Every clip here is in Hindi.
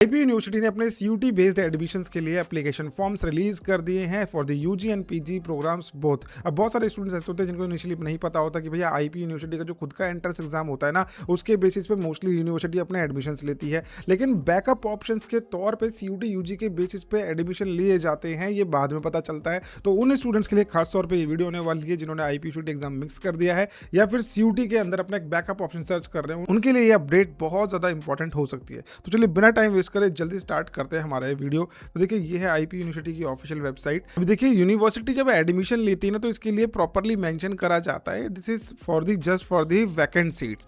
आईपी यूनिवर्सिटी ने अपने सीयूटी बेस्ड एडमिशंस के लिए एप्लीकेशन फॉर्म्स रिलीज कर दिए हैं for the UG and PG programmes both. अब बहुत सारे स्टूडेंट्स ऐसे होते हैं जिनको इनिशियली नहीं पता होता कि भैया आईपी यूनिवर्सिटी का जो खुद का एंट्रेंस एग्जाम होता है ना, उसके बेसिस पे मोस्टली यूनिवर्सिटी अपने एडमिशंस लेती है, लेकिन बैकअप ऑप्शंस के तौर पे सीयूटी यूजी के बेसिस पे एडमिशन लिए जाते हैं, ये बाद में पता चलता है। तो उन स्टूडेंट्स के लिए खास तौर पर ये वीडियो होने वाली है जिन्होंने आईपी यूनिवर्सिटी एग्जाम मिक्स कर दिया है या फिर सीयूटी के अंदर अपना एक बैकअप ऑप्शन सर्च कर रहे हैं, उनके लिए ये अपडेट बहुत ज़्यादा इंपॉर्टेंट हो सकती है। तो चलिए बिना टाइम वेस्ट करे जल्दी स्टार्ट करते हैं हमारा ये वीडियो। तो देखिए ये है आईपी यूनिवर्सिटी की ऑफिशियल वेबसाइट। अभी देखिए यूनिवर्सिटी जब एडमिशन लेती है ना, तो इसके लिए प्रॉपर्ली मेंशन करा जाता है this is for the just for the vacant seat.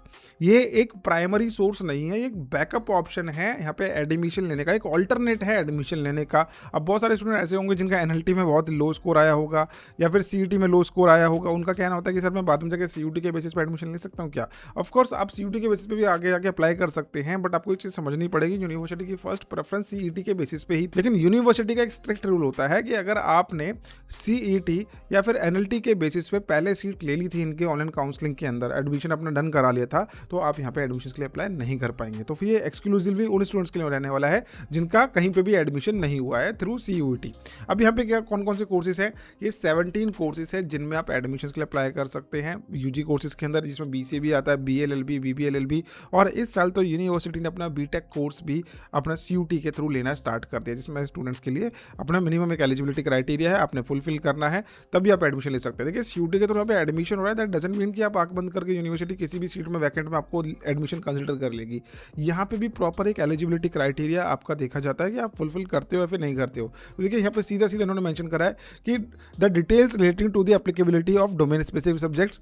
ये एक प्राइमरी सोर्स नहीं है, ये एक बैकअप ऑप्शन है यहाँ पे एडमिशन लेने का, एक ऑल्टरनेट है एडमिशन लेने का। अब बहुत सारे स्टूडेंट ऐसे होंगे जिनका एनएलटी में बहुत लो स्कोर आया होगा या फिर सीयूटी में लो स्कोर आया होगा, उनका कहना होता है कि सर मैं बाद में जाकर सीयूटी के बेसिस पे एडमिशन ले सकता हूँ क्या? ऑफकोर्स आप सीयूटी के बेसिस पे भी आगे जाके अप्लाई कर सकते हैं, बट आपको एक चीज़ समझनी पड़ेगी, यूनिवर्सिटी की फर्स्ट प्रेफरेंस सीईटी के बेसिस पे ही। लेकिन यूनिवर्सिटी का एक स्ट्रिक्ट रूल होता है कि अगर आपने सीईटी या फिर एनएलटी के बेसिस पे पहले सीट ले ली थी इनके ऑनलाइन काउंसलिंग के अंदर, एडमिशन अपना डन करा लिया था, तो आप यहाँ पे एडमिशन के लिए अप्लाई नहीं कर पाएंगे। तो फिर ये एक्सक्लूसिवली उन स्टूडेंट्स के लिए रहने वाला है जिनका कहीं पे भी एडमिशन नहीं हुआ है थ्रू सीयूटी। अब यहाँ पे क्या कौन कौन से कोर्सेज हैं? ये 17 कोर्सेज है जिनमें आप एडमिशन के लिए अप्लाई कर सकते हैं यूजी कोर्सेज के अंदर, जिसमें बीसीए भी आता है, बीएलएलबी, बीबीएलएलबी, और इस साल तो यूनिवर्सिटी ने अपना बीटेक कोर्स भी अपना सीयूटी के थ्रू लेना स्टार्ट कर दिया, जिसमें स्टूडेंट्स के लिए अपना मिनिमम एक एलिजिबिलिटी क्राइटेरिया है, आपने फुलफिल करना है तभी आप एडमिशन ले सकते हैं। देखिए सीयूटी के थ्रू यहाँ पे एडमिशन हो रहा है, दैट डजंट मीन कि आप आंख बंद करके यूनिवर्सिटी किसी भी सीट में वैकेंट में आपको एडमिशन कंसिडर कर लेगी। यहाँ पे भी प्रॉपर एक एलिजिबिलिटी क्राइटेरिया आपका देखा जाता है कि आप फुलफिल करते हो या फिर नहीं करते हो। तो देखिए यहाँ पे सीधा सीधा इन्होंने मेंशन करा है कि the details relating to the applicability of domain specific subjects,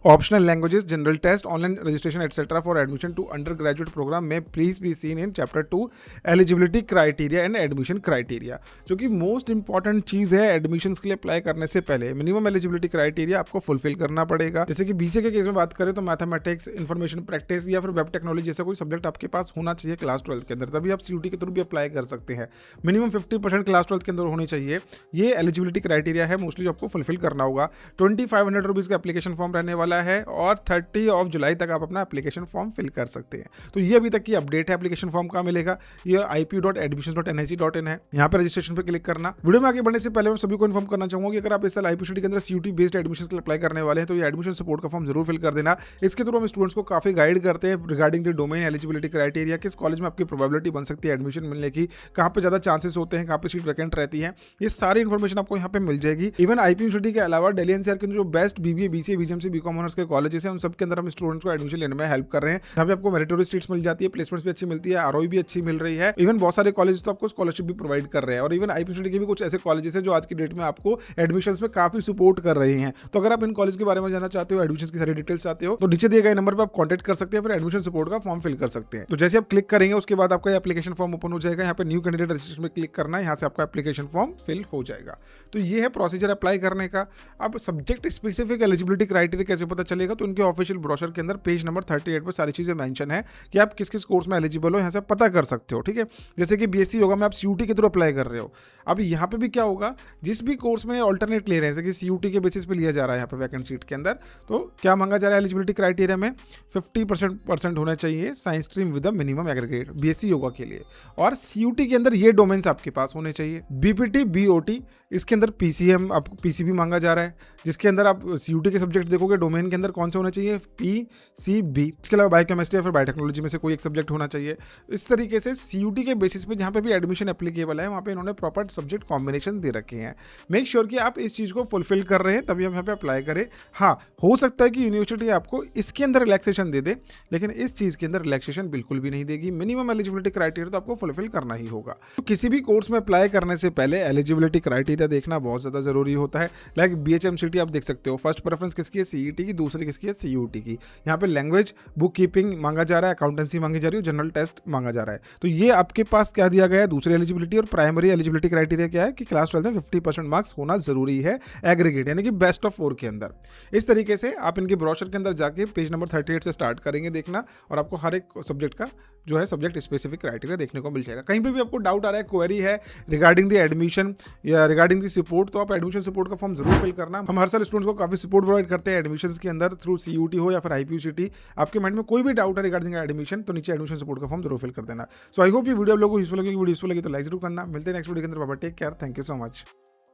optional languages, general test, online registration etcetera for admission to undergraduate program में please be seen in chapter 2 eligibility criteria and admission criteria. जो कि मोस्ट इंपॉर्टेंट चीज़ है एडमिशन के लिए अप्लाई करने से पहले, मिनिमम एलिजिबिलिटी क्राइटेरिया आपको फुलफिल करना पड़ेगा। जैसे कि बीसीए के केस में बात करें तो मैथमेटिक्स, इन्फॉर्मेशन प्रैक्टिस या फिर वेब टेक्नोलॉजी जैसा कोई सब्जेक्ट आपके पास होना चाहिए क्लास 12 के अंदर, तभी आप सीयूटी के थ्रू भी अप्लाई कर सकते हैं। मिनिमम 50% क्लास 12 के अंदर होनी चाहिए, ये एलिजिबिलिटी क्राइटेरिया है, मोस्टली आपको फुलफिल करना होगा। 2500 रुपीज़ का एप्लीकेशन फॉर्म रहने वाला है और 30 जुलाई तक आप अपना एप्लीकेशन फॉर्म फिल कर सकते हैं। तो ये अभी तक की अपडेट है। एप्लीकेशन फॉर्म कहाँ मिलेगा? ये ipu.admissions.nic.in है, यहाँ पे रजिस्ट्रेशन पे क्लिक करना। वीडियो में आगे बढ़ने से पहले मैं सभी को इन्फॉर्म करना चाहूंगा कि अगर आप इस साल आईपी के अंदर सीयूटी बेस्ड एडमिशन के लिए अप्लाई करने वाले हैं तो ये एडमिशन सपोर्ट का फॉर्म जरूर फिल कर देना। इसके थ्रू हम स्टूडेंट्स को काफी गाइड करते हैं regarding the domain eligibility criteria, किस कॉलेज में आपकी प्रोबेबिलिटी बन सकती है एडमिशन मिलने की, कहाँ पे ज्यादा चांसेस होते हैं, कहाँ पे सीट वैकेंट रहती है, ये सारी इन्फॉर्मेशन आपको यहाँ पे मिल जाएगी। इवन आईपी यूनिवर्सिटी के अलावा दिल्ली एनसीआर के जो best BBA, BCA, BJMC, BCom honours के कॉलेजेस हैं, उन सब के अंदर हम स्टूडेंट्स को एडमिशन लेने में हेल्प कर रहे हैं। यहाँ पे आपको मेरिटोरियस सीट्स मिल जाती है, प्लेसमेंट्स भी अच्छी मिलती है, आरओई भी अच्छी मिल रही है। इवन बहुत सारे कॉलेज तो आपको स्कॉलरशिप भी प्रोवाइड कर रहे हैं, और इवन आईपी यूनिवर्सिटी के भी कुछ ऐसे कॉलेजेस हैं जो आज की डेट में आपको एडमिशंस में काफी सपोर्ट कर रहे हैं। तो अगर आप इन कॉलेज के बारे में जानना चाहते हो, एडमिशन की सारी डिटेल्स चाहते हो, तो नीचे दिए गए नंबर पर आप कॉन्टैक्ट कर सकते हैं, फिर एडमिशन सपोर्ट का फॉर्म फिल कर सकते हैं। तो जैसे आप क्लिक करेंगे उसके बाद आपका एप्लीकेशन फॉर्म ओपन हो जाएगा, यहाँ पे न्यू कैंडिडेट रजिस्ट्रेशन में क्लिक करना है, यहाँ से आपका एप्लीकेशन फॉर्म फिल हो जाएगा। तो ये है प्रोसीजर अप्लाई करने का। अब सब्जेक्ट स्पेसिफिक एलिजिबिलिटी क्राइटेरिया कैसे पता चलेगा? तो उनके ऑफिशियल ब्रोशर के अंदर पेज नंबर 38 पर सारी चीजें मेंशन है कि आप किस किस कोर्स में एलिजिबल हो, यहाँ से पता कर सकते हो। ठीक है, जैसे कि बीएससी होगा में आप सीयूटी के थ्रू अप्लाई कर रहे हो। अब यहाँ पे भी क्या होगा, जिस भी कोर्स में ऑल्टरनेट ले रहे हैं, जैसे कि सीयूटी के बेसिस पे लिया जा रहा है यहाँ पे वैकेंट सीट के अंदर, तो क्या मांगा जा रहा है एलिजिबिलिटी क्राइटेरिया में? 50% होना चाहिए science stream with minimum aggregate BSc yoga के लिए, और सीयूटी के अंदर ये डोमेन्स आपके पास होने चाहिए, बीपीटी, बीओटी, इसके अंदर पीसीएम, आपको पीसीबी मांगा जा रहा है, जिसके अंदर आप सीयूटी के सब्जेक्ट देखोगे डोमेन के अंदर कौन से होने चाहिए? पीसीबी। इसके अलावा बायोकेमिस्ट्री या फिर बायोटेक्नोलॉजी में से कोई एक सब्जेक्ट होना चाहिए। इस तरीके से सीयूटी के बेसिस पे जहाँ पे भी एडमिशन एप्लीकेबल है वहाँ पे इन्होंने प्रॉपर सब्जेक्ट कॉम्बिनेशन दे रखे हैं। मेक श्योर कि आप इस चीज़ को फुलफिल कर रहे हैं तभी हम यहाँ पे अप्लाई करें। हाँ, हो सकता है कि यूनिवर्सिटी आपको इसके अंदर रिलैक्सेशन दे दे, लेकिन इस चीज़ के अंदर रिलैक्सेशन बिल्कुल भी नहीं देगी। मिनिमम एलिजिबिलिटी क्राइटेरिया तो आपको फुलफिल करना ही होगा। तो किसी भी कोर्स में अप्लाई करने से पहले एलिजिबिलिटी क्राइटेरिया देखना बहुत ज़्यादा जरूरी होता है। लाइक बीएचएमसीटी आप देख सकते हो, फर्स्ट प्रेफरेंस किसकी है? सीईटी की, दूसरी किसकी है? सीयूटी की। यहाँ पे लैंग्वेज, बुक कीपिंग मांगा जा रहा है, अकाउंटेंसी मांगी जा रही है, जनरल टेस्ट मांगा जा रहा है। तो ये आपके पास क्या दिया गया है? दूसरी एलिजिबिलिटी। और प्राइमरी एलिजिबिलिटी क्राइटेरिया क्या है कि क्लास 12 में 50% मार्क्स होना जरूरी है एग्रीगेट, यानी कि बेस्ट ऑफ 4 के अंदर। इस तरीके से आप इनके ब्रोशर के अंदर जाके पेज नंबर 38 से स्टार्ट करेंगे देखना, और आपको हर एक सब्जेक्ट का जो है सब्जेक्ट स्पेसिफिक क्राइटेरिया देखने को मिल जाएगा। कहीं पे भी आपको डाउट आ रहा है, क्वेरी है रिगार्डिंग द एडमिशन या रिगार्डिंग द सपोर्ट, तो आप एडमिशन सपोर्ट का फॉर्म जरूर फिल करना। हम हर साल स्टूडेंट्स को काफी सपोर्ट प्रोवाइड करते हैं एडमिशन एडमिशंस के अंदर थ्रू CUT हो या फिर IPUCT, आपके माइंड में कोई भी डाउट है रिगार्डिंग एडमिशन, तो नीचे एडमिशन सपोर्ट का फॉर्म जरूर फिल कर देना। सो आई होप ये वीडियो आप लोगों को यूजफुल लगी तो लाइक जरूर करना। मिलते हैं नेक्स्ट वीडियो के अंदर। बाबा take care, thank you so much.